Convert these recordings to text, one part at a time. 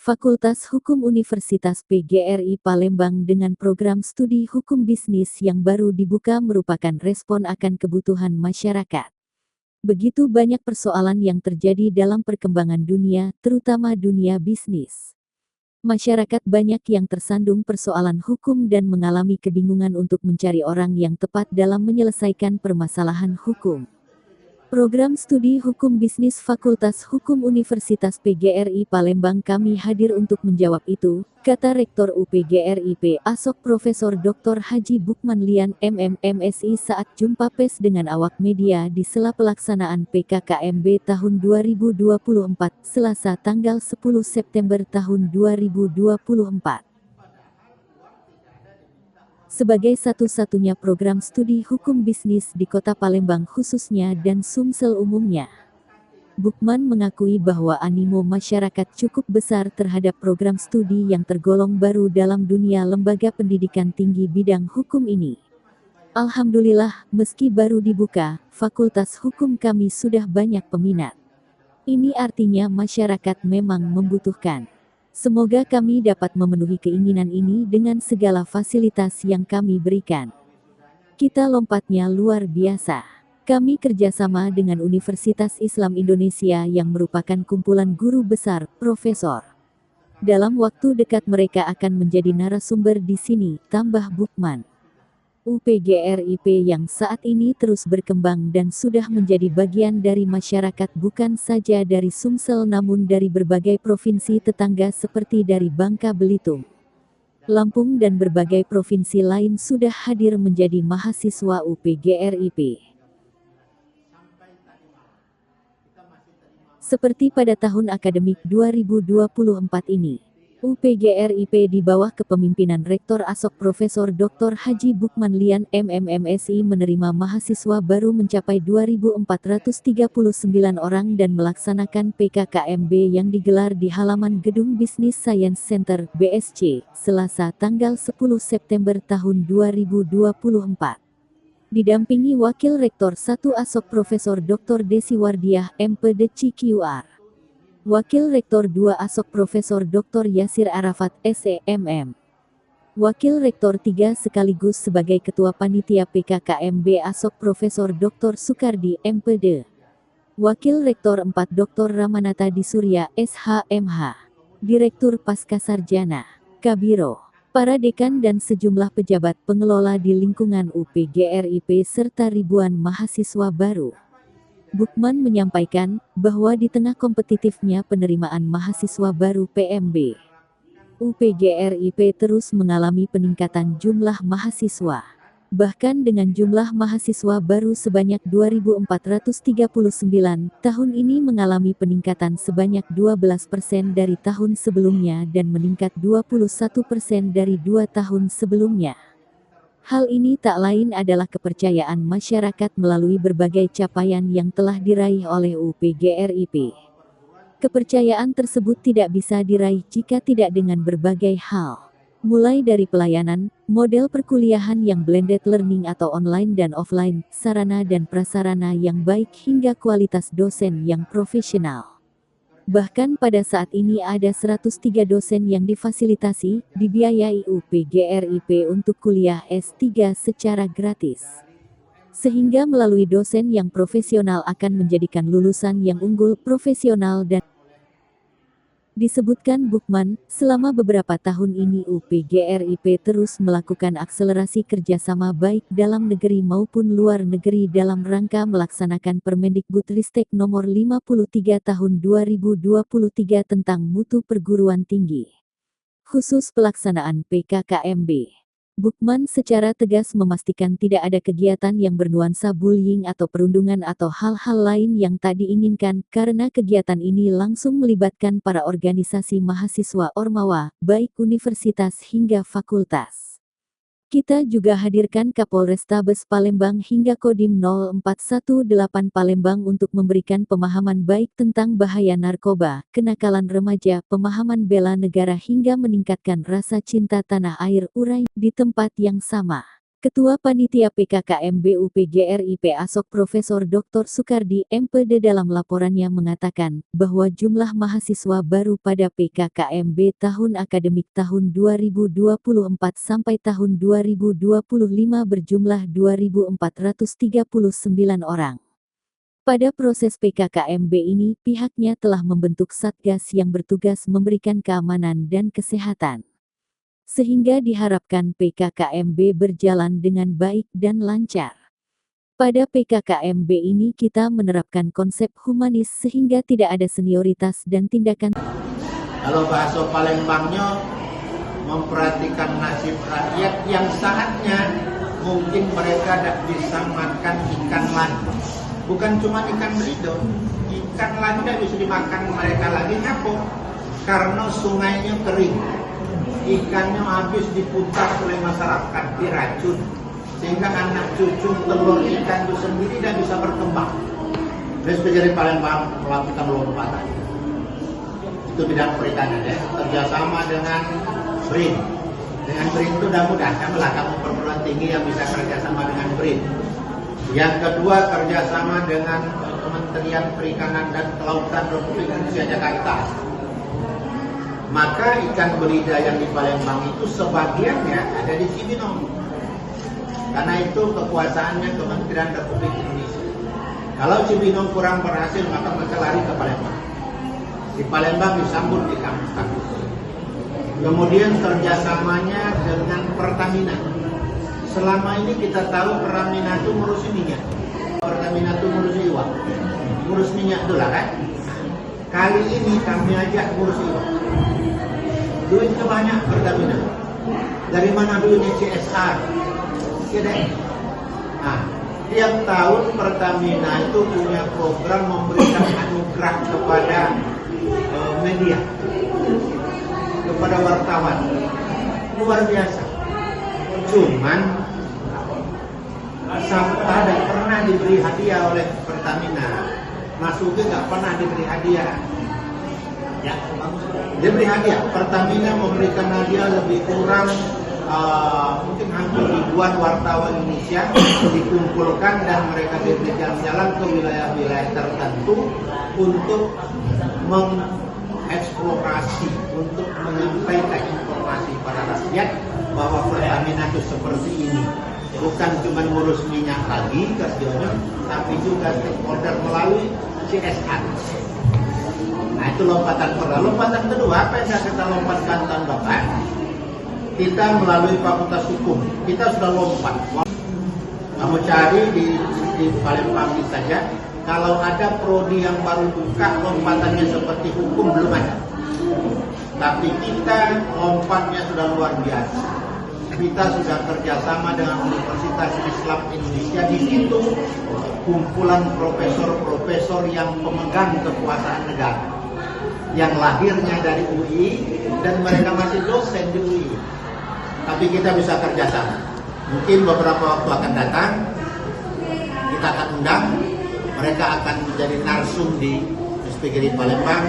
Fakultas Hukum Universitas PGRI Palembang dengan program studi hukum bisnis yang baru dibuka merupakan respon akan kebutuhan masyarakat. Begitu banyak persoalan yang terjadi dalam perkembangan dunia, terutama dunia bisnis. Masyarakat banyak yang tersandung persoalan hukum dan mengalami kebingungan untuk mencari orang yang tepat dalam menyelesaikan permasalahan hukum. Program studi hukum bisnis Fakultas Hukum Universitas PGRI Palembang kami hadir untuk menjawab itu, kata Rektor UPGRIP Asok Profesor Dr. Haji Bukman Lian MMMSI saat jumpa pers dengan awak media di sela pelaksanaan PKKMB tahun 2024, Selasa tanggal 10 September tahun 2024. Sebagai satu-satunya program studi hukum bisnis di Kota Palembang khususnya dan Sumsel umumnya, Bukman mengakui bahwa animo masyarakat cukup besar terhadap program studi yang tergolong baru dalam dunia lembaga pendidikan tinggi bidang hukum ini. Alhamdulillah, meski baru dibuka, Fakultas Hukum kami sudah banyak peminat. Ini artinya masyarakat memang membutuhkan. Semoga kami dapat memenuhi keinginan ini dengan segala fasilitas yang kami berikan. Kita lompatnya luar biasa. Kami kerjasama dengan Universitas Islam Indonesia yang merupakan kumpulan guru besar, profesor. Dalam waktu dekat mereka akan menjadi narasumber di sini, tambah Bukman. UPGRIP yang saat ini terus berkembang dan sudah menjadi bagian dari masyarakat bukan saja dari Sumsel namun dari berbagai provinsi tetangga seperti dari Bangka Belitung, Lampung dan berbagai provinsi lain sudah hadir menjadi mahasiswa UPGRIP. Seperti pada tahun akademik 2024 ini, UPGRIP di bawah kepemimpinan Rektor Asok Profesor Dr. Haji Bukman Lian MMMSI menerima mahasiswa baru mencapai 2.439 orang dan melaksanakan PKKMB yang digelar di halaman Gedung Business Science Center BSC, Selasa tanggal 10 September tahun 2024. Didampingi Wakil Rektor 1 Asok Profesor Dr. Desi Wardiah MPD CQR. Wakil Rektor 2 Asok Profesor Dr. Yasir Arafat SEMM. Wakil Rektor 3 sekaligus sebagai Ketua Panitia PKKMB Asok Profesor Dr. Sukardi MPD. Wakil Rektor 4 Dr. Ramanata Disurya SHMH. Direktur Pascasarjana, Kabiro, para dekan dan sejumlah pejabat pengelola di lingkungan UPGRIP serta ribuan mahasiswa baru. Bukman menyampaikan bahwa di tengah kompetitifnya penerimaan mahasiswa baru PMB, UPGRIP terus mengalami peningkatan jumlah mahasiswa. Bahkan dengan jumlah mahasiswa baru sebanyak 2.439, tahun ini mengalami peningkatan sebanyak 12% dari tahun sebelumnya dan meningkat 21% dari 2 tahun sebelumnya. Hal ini tak lain adalah kepercayaan masyarakat melalui berbagai capaian yang telah diraih oleh UPGRIP. Kepercayaan tersebut tidak bisa diraih jika tidak dengan berbagai hal. Mulai dari pelayanan, model perkuliahan yang blended learning atau online dan offline, sarana dan prasarana yang baik hingga kualitas dosen yang profesional. Bahkan pada saat ini ada 103 dosen yang difasilitasi, dibiayai UPGRIP untuk kuliah S3 secara gratis. Sehingga melalui dosen yang profesional akan menjadikan lulusan yang unggul, profesional dan disebutkan Bukman, selama beberapa tahun ini UPGRIP terus melakukan akselerasi kerjasama baik dalam negeri maupun luar negeri dalam rangka melaksanakan Permendikbudristek nomor 53 tahun 2023 tentang mutu perguruan tinggi. Khusus pelaksanaan PKKMB. Bukman secara tegas memastikan tidak ada kegiatan yang bernuansa bullying atau perundungan atau hal-hal lain yang tak diinginkan, karena kegiatan ini langsung melibatkan para organisasi mahasiswa Ormawa, baik universitas hingga fakultas. Kita juga hadirkan Kapolrestabes Palembang hingga Kodim 0418 Palembang untuk memberikan pemahaman baik tentang bahaya narkoba, kenakalan remaja, pemahaman bela negara hingga meningkatkan rasa cinta tanah air, urai di tempat yang sama. Ketua Panitia PKKMB UPGRIP Asok Profesor Dr. Sukardi, MPD dalam laporannya mengatakan bahwa jumlah mahasiswa baru pada PKKMB tahun akademik tahun 2024 sampai tahun 2025 berjumlah 2.439 orang. Pada proses PKKMB ini, pihaknya telah membentuk Satgas yang bertugas memberikan keamanan dan kesehatan, sehingga diharapkan PKKMB berjalan dengan baik dan lancar. Pada PKKMB ini kita menerapkan konsep humanis sehingga tidak ada senioritas dan tindakan. Kalau bahasa Palembangnya memperhatikan nasib rakyat yang saatnya mungkin mereka tidak bisa makan ikan lagi. Bukan cuma ikan berido, ikan lagi tidak bisa dimakan mereka lagi. Kenapa? Karena sungainya kering. Ikannya habis diputar oleh masyarakat, diracun, sehingga anak cucu telur ikan itu sendiri tidak bisa berkembang. PGRI Palembang melakukan lompatan. Itu bidang perikanan ya, kerjasama dengan BRIN. Dengan BRIN itu udah mudah, kamu perguruan tinggi yang bisa kerjasama dengan BRIN. Yang kedua, kerjasama dengan Kementerian Perikanan dan Kelautan Republik Indonesia Jakarta. Maka ikan belida yang di Palembang itu sebagiannya ada di Cibinong. Karena itu kekuasaannya Kementerian Republik Indonesia. Kalau Cibinong kurang berhasil, maka mereka lari ke Palembang. Di Palembang disambut di kampus-kampus. Kemudian kerjasamanya dengan Pertamina. Selama ini kita tahu Pertamina itu ngurusin minyak. Pertamina itu ngurusin iwak. Ngurus minyak dolar kan? Kali ini kami ajak ngurus iwak. Duitnya banyak Pertamina. Dari mana duitnya? CSR. Nah, tiap tahun Pertamina itu punya program memberikan anugerah kepada media, kepada wartawan. Luar biasa. Cuman Sabta tidak pernah diberi hadiah oleh Pertamina. Masuknya nggak pernah diberi hadiah. Ya, dia beri hadiah. Pertamina memberikan hadiah lebih kurang mungkin hampir ribuan wartawan Indonesia dikumpulkan dan mereka diberi jalan-jalan ke wilayah-wilayah tertentu untuk mengeksplorasi, untuk menyampaikan informasi pada rakyat bahwa Pertamina itu seperti ini. Bukan cuma ngurus minyak lagi kerjanya, tapi juga stakeholder melalui CSR. Nah, itu lompatan pertama. Lompatan kedua, apa yang kita lompatkan tahun depan? Kita melalui Fakultas Hukum. Kita sudah lompat. Kamu cari di Palembang saja. Kalau ada prodi yang baru buka, lompatannya seperti hukum belum ada. Tapi kita lompatnya sudah luar biasa. Kita sudah kerjasama dengan Universitas Islam Indonesia. Di situ kumpulan profesor-profesor yang pemegang kekuasaan negara, yang lahirnya dari UI dan mereka masih dosen di UI. Tapi kita bisa kerjasama. Mungkin beberapa waktu akan datang, kita akan undang, mereka akan menjadi narsum di PGRI Palembang.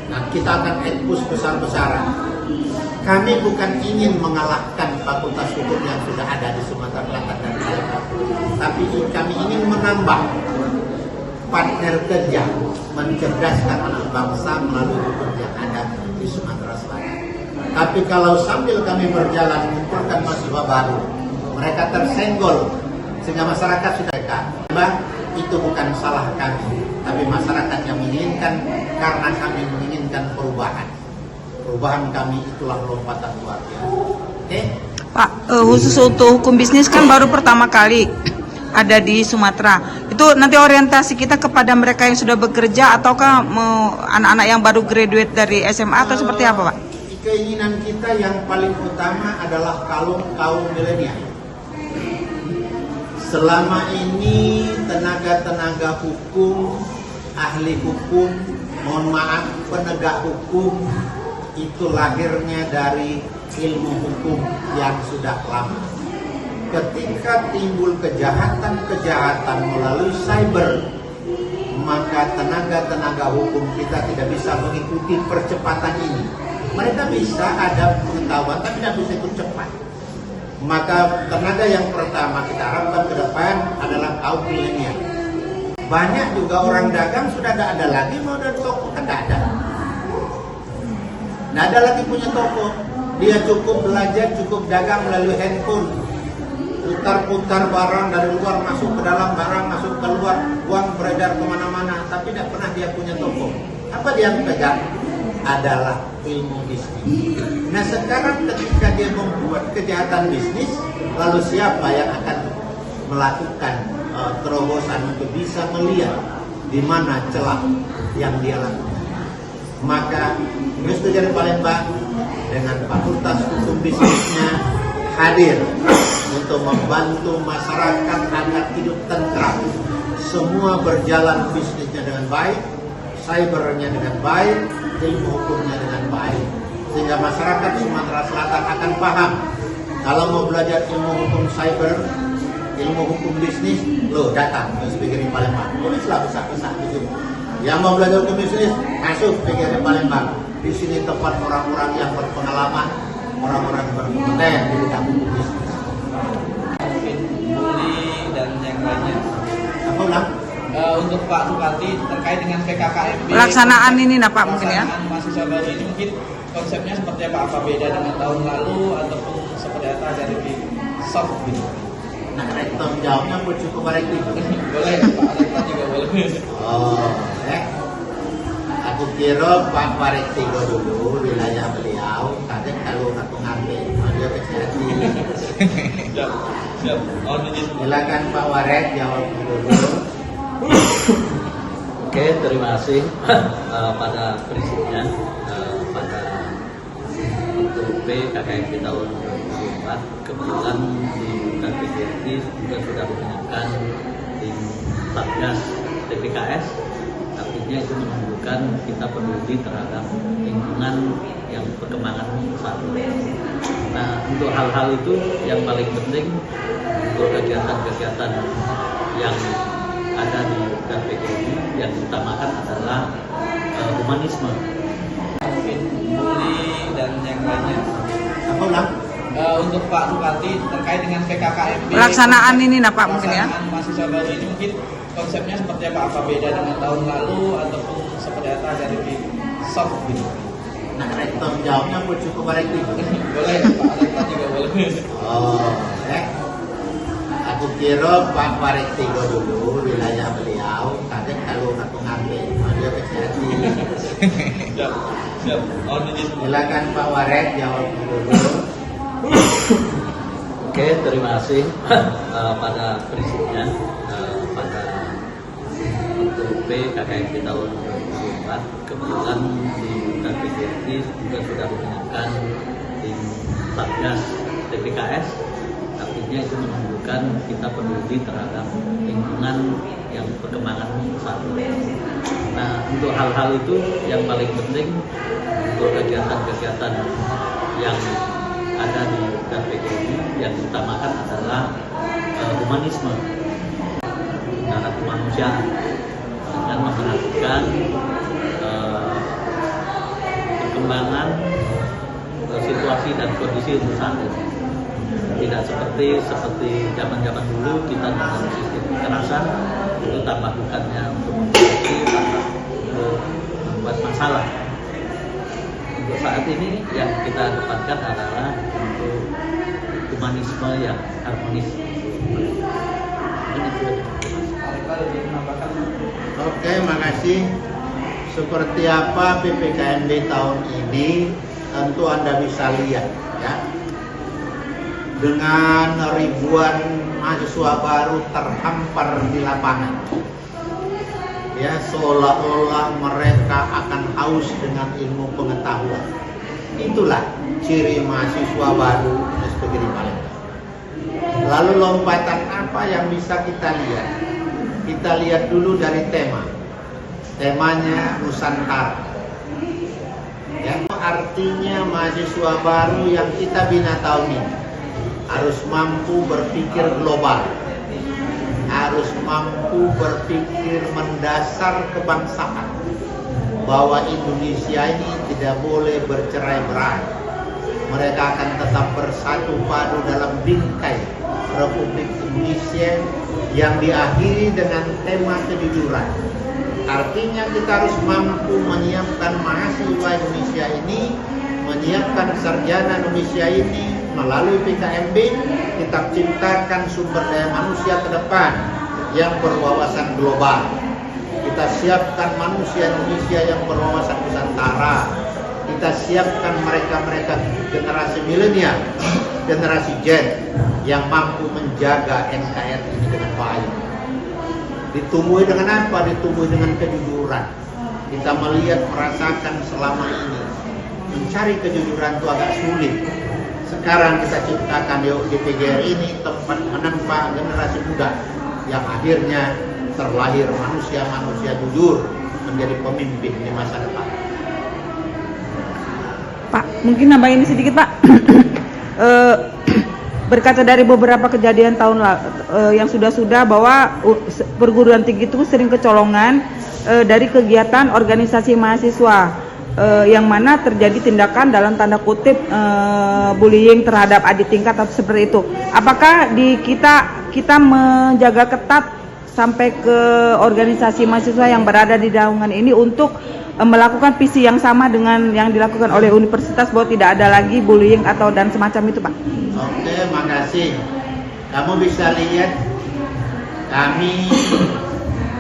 Nah, kita akan ekspos besar-besaran. Kami bukan ingin mengalahkan fakultas hukum yang sudah ada di Sumatera Selatan dan Palembang, tapi kami ingin menambah partner kerja, mencerdaskan anak bangsa melalui hukum yang ada di Sumatera Selatan. Tapi kalau sambil kami berjalan mengumpulkan mahasiswa baru, mereka tersenggol sehingga masyarakat sudah dekat. Itu bukan salah kami, tapi masyarakat yang menginginkan, karena kami menginginkan perubahan. Perubahan kami itulah lompatan luar biasa. Oke? Pak, khusus untuk hukum bisnis kan baru pertama kali ada di Sumatera. Itu nanti orientasi kita kepada mereka yang sudah bekerja ataukah anak-anak yang baru graduate dari SMA atau seperti apa, Pak? Keinginan kita yang paling utama adalah kaum milenial. Selama ini tenaga-tenaga hukum, ahli hukum, mohon maaf, penegak hukum itu lahirnya dari ilmu hukum yang sudah lama. Ketika timbul kejahatan-kejahatan melalui cyber, maka tenaga-tenaga hukum kita tidak bisa mengikuti percepatan ini. Mereka bisa ada pengetahuan tapi tidak bisa ikut cepat. Maka tenaga yang pertama kita harapkan ke depan adalah kaum milenial. Banyak juga orang dagang sudah tidak ada lagi modal toko, kan tidak ada. Tidak ada lagi punya toko. Dia cukup belajar, cukup dagang melalui handphone. Putar-putar barang dari luar masuk ke dalam, barang masuk keluar, uang beredar kemana-mana, tapi tidak pernah dia punya toko. Apa dia pegang? Adalah ilmu bisnis. Nah sekarang ketika dia membuat kejahatan bisnis, lalu siapa yang akan melakukan terobosan untuk bisa melihat di mana celah yang dia lakukan? Maka Universitas Negeri Palembang dengan Fakultas Hukum Bisnisnya hadir untuk membantu masyarakat agar hidup tentram. Semua berjalan bisnisnya dengan baik, cybernya dengan baik, ilmu hukumnya dengan baik, sehingga masyarakat Sumatera Selatan akan paham kalau mau belajar ilmu hukum cyber, ilmu hukum bisnis, lo datang ke PGRI Palembang, tulislah besar-besar di sini. Yang mau belajar hukum bisnis, masuk PGRI Palembang. Di sini tempat orang-orang yang berpengalaman, orang-orang berkompeten di bidang hukum bisnis. Bully dan yang lainnya. Apa ulang? Untuk Pak Sukati terkait dengan PKKMB. Pelaksanaan ini Pak mungkin ya. Pelaksanaan mahasiswa baru ini mungkin konsepnya seperti apa beda dengan tahun lalu ataupun seperti apa dari lebih soft gitu. Nah, rektor jawabnya pun cukup baik itu. Boleh, Pak Rektor juga boleh. Oh, aku kira Pak Warektigo dulu wilayah beliau, kadang kalau aku ngambil, dia kecil. Siap, siap. Silakan Pak Warek jawab dulu. Oke, terima kasih pada prinsipnya pada untuk PKKMB tahun 2024 kebetulan di KPGRI juga sudah menyiapkan tim Satgas TPKS, artinya itu menunjukkan kita peduli terhadap lingkungan yang perkembangan saat ini. Nah, untuk hal-hal itu yang paling penting untuk kegiatan-kegiatan yang ada di KPGRI yang diutamakan adalah humanisme. Mungkin bully dan yang lainnya. Apa ulang? Untuk Pak Sukati terkait dengan PKKMB. Pelaksanaan ini Pak mungkin ya. Pelaksanaan mahasiswa baru ini mungkin konsepnya seperti apa beda dengan tahun lalu ataupun seperti apa dari lebih soft gitu. Nah, rektor jawabnya pun cukup baik itu. Boleh, Pak Rektor juga boleh. Oh, aku kira Pak Warektigo dulu wilayah beliau, kadang kalau aku ngambil, dia kecil. Siap, siap. Silakan Pak Warek jawab dulu. Oke, terima kasih pada prinsipnya pada untuk PKKMB tahun 2024 kebetulan di KPGRI juga sudah menyiapkan tim Satgas TPKS, artinya itu menunjukkan kita peduli terhadap lingkungan yang perkembangan saat ini. Nah, untuk hal-hal itu yang paling penting untuk kegiatan-kegiatan yang ada di KPGRI yang diutamakan adalah humanisme dan kemanusiaan dengan memperhatikan perkembangan situasi dan kondisi untuk saat ini. Tidak seperti zaman-zaman dulu kita dengan sistem kekerasan itu tambah bukannya untuk memperbaiki, tambah untuk membuat masalah. Untuk saat ini yang kita dapatkan adalah untuk humanisme yang harmonis. Oke, makasih. Seperti apa PPKMB tahun ini tentu Anda bisa lihat ya. Dengan ribuan mahasiswa baru terhampar di lapangan. Ya, seolah-olah mereka akan haus dengan ilmu pengetahuan. Itulah ciri mahasiswa baru Universitas Negeri Palembang. Lalu lompatan apa yang bisa kita lihat? Kita lihat dulu dari tema. Temanya Nusantara. Ya, artinya mahasiswa baru yang kita bina tahun ini harus mampu berpikir global, harus mampu berpikir mendasar kebangsaan, bahwa Indonesia ini tidak boleh bercerai-berai, mereka akan tetap bersatu padu dalam bingkai Republik Indonesia yang diakhiri dengan tema kejujuran. Artinya kita harus mampu menyiapkan mahasiswa Indonesia ini, menyiapkan sarjana Indonesia ini melalui PKMB, kita ciptakan sumber daya manusia ke depan yang berwawasan global. Kita siapkan manusia Indonesia yang berwawasan Nusantara. Kita siapkan mereka-mereka generasi milenial, generasi Z yang mampu menjaga NKRI ini dengan baik. Ditumbuhi dengan apa? Ditumbuhi dengan kejujuran. Kita melihat, merasakan selama ini mencari kejujuran itu agak sulit. Sekarang kita ciptakan di PGRI ini tempat menempa generasi muda yang akhirnya terlahir manusia-manusia jujur menjadi pemimpin di masa depan. Pak, mungkin nambahin sedikit Pak. Berkaca dari beberapa kejadian tahun yang sudah-sudah bahwa perguruan tinggi itu sering kecolongan dari kegiatan organisasi mahasiswa, yang mana terjadi tindakan dalam tanda kutip bullying terhadap adik tingkat atau seperti itu. Apakah di kita menjaga ketat sampai ke organisasi mahasiswa yang berada di naungan ini untuk melakukan visi yang sama dengan yang dilakukan oleh universitas, bahwa tidak ada lagi bullying atau dan semacam itu, Pak? Oke, makasih. Kamu bisa lihat kami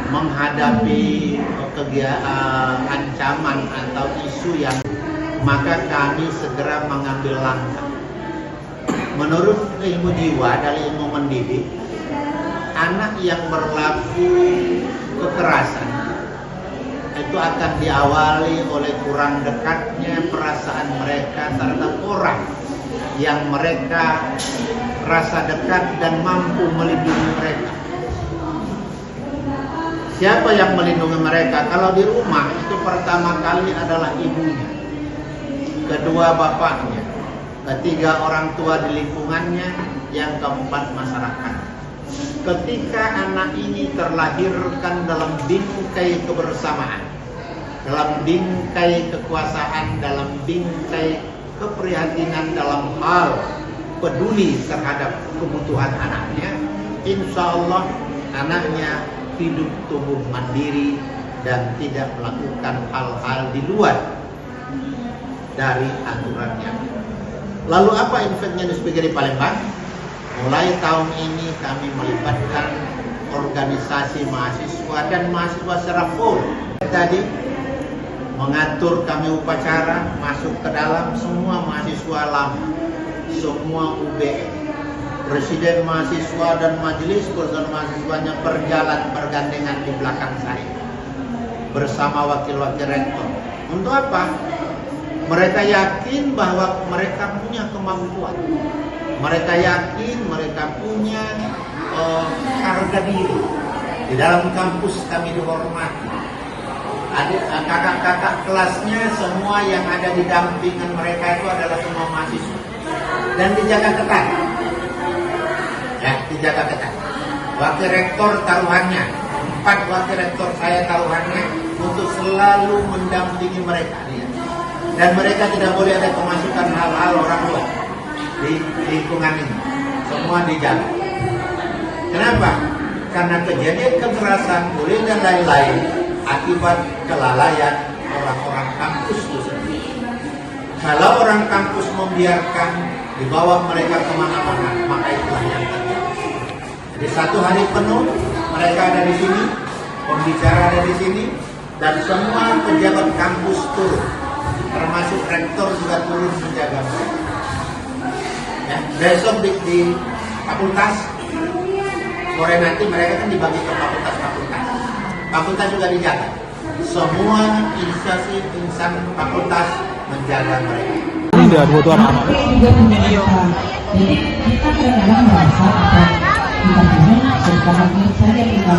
menghadapi ancaman atau isu yang, maka kami segera mengambil langkah. Menurut ilmu jiwa dari ilmu mendidik, anak yang berlaku kekerasan itu akan diawali oleh kurang dekatnya perasaan mereka terhadap orang yang mereka rasa dekat dan mampu melindungi mereka. Siapa yang melindungi mereka? Kalau di rumah itu pertama kali adalah ibunya, kedua bapaknya, ketiga orang tua di lingkungannya, yang keempat masyarakat. Ketika anak ini terlahirkan dalam bingkai kebersamaan, dalam bingkai kekuasaan, dalam bingkai keprihatinan dalam hal peduli terhadap kebutuhan anaknya, insya Allah anaknya hidup tumbuh mandiri dan tidak melakukan hal-hal di luar dari aturannya. Lalu apa impactnya di PGRI Palembang? Mulai tahun ini kami melibatkan organisasi mahasiswa dan mahasiswa secara full. Tadi mengatur kami upacara masuk ke dalam semua mahasiswa lama, semua UBM, presiden mahasiswa dan majelis perwakilan mahasiswanya berjalan bergandengan di belakang saya bersama wakil-wakil rektor. Untuk apa? Mereka yakin bahwa mereka punya kemampuan. Mereka yakin mereka punya harga diri. Di dalam kampus kami dihormati. Ada kakak-kakak kelasnya semua yang ada di dampingan mereka itu adalah semua mahasiswa. Dan dijaga ketat. Ya, dijaga ketat. Wakil rektor taruhannya, 4 wakil rektor saya taruhannya untuk selalu mendampingi mereka. Dan mereka tidak boleh ada kemasukan hal-hal orang luar di lingkungan ini. Semua dijaga. Kenapa? Karena kejadian kekerasan, bullying dan lain-lain akibat kelalaian orang-orang kampus itu sendiri. Kalau orang kampus membiarkan dibawa mereka kemana-mana, maka itulah yang terjadi. Jadi 1 hari penuh mereka ada di sini, pembicara ada di sini, dan semua pejabat kampus turun, termasuk rektor juga turun menjaga mereka. Ya, besok di fakultas, sore nanti mereka kan dibagi ke fakultas-fakultas. Fakultas juga dijaga. Semua insan fakultas menjaga mereka. Ini dia dua anak-anak. Jadi kita kadang-kadang merasa atau kita bingung berbakat saja kita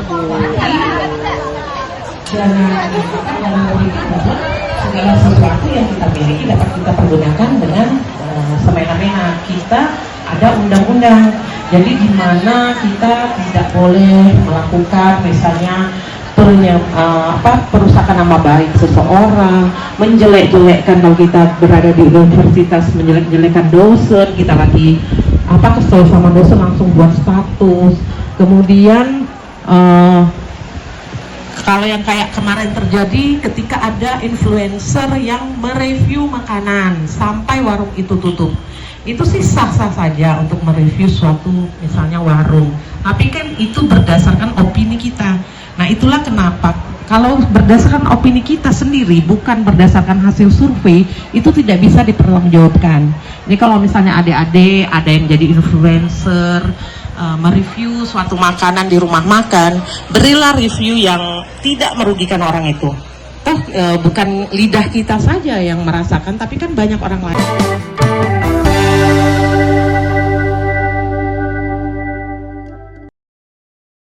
menggunakan dalam kita segala sesuatu yang kita miliki dapat kita pergunakan dengan semena-mena. Kita ada undang-undang, jadi di mana kita tidak boleh melakukan misalnya perusakan nama baik seseorang, menjelek-jelekkan kalau kita berada di universitas, menjelek-jelekkan dosen, kita lagi kesel sama dosen langsung buat status. Kemudian kalau yang kayak kemarin terjadi ketika ada influencer yang mereview makanan sampai warung itu tutup, itu sih sah-sah saja untuk mereview suatu misalnya warung, tapi kan itu berdasarkan opini kita. Nah itulah kenapa kalau berdasarkan opini kita sendiri bukan berdasarkan hasil survei, itu tidak bisa dipertanggungjawabkan. Jadi kalau misalnya adik-adik ada yang jadi influencer mereview suatu makanan di rumah makan, berilah review yang tidak merugikan orang itu. Bukan lidah kita saja yang merasakan, tapi kan banyak orang lain.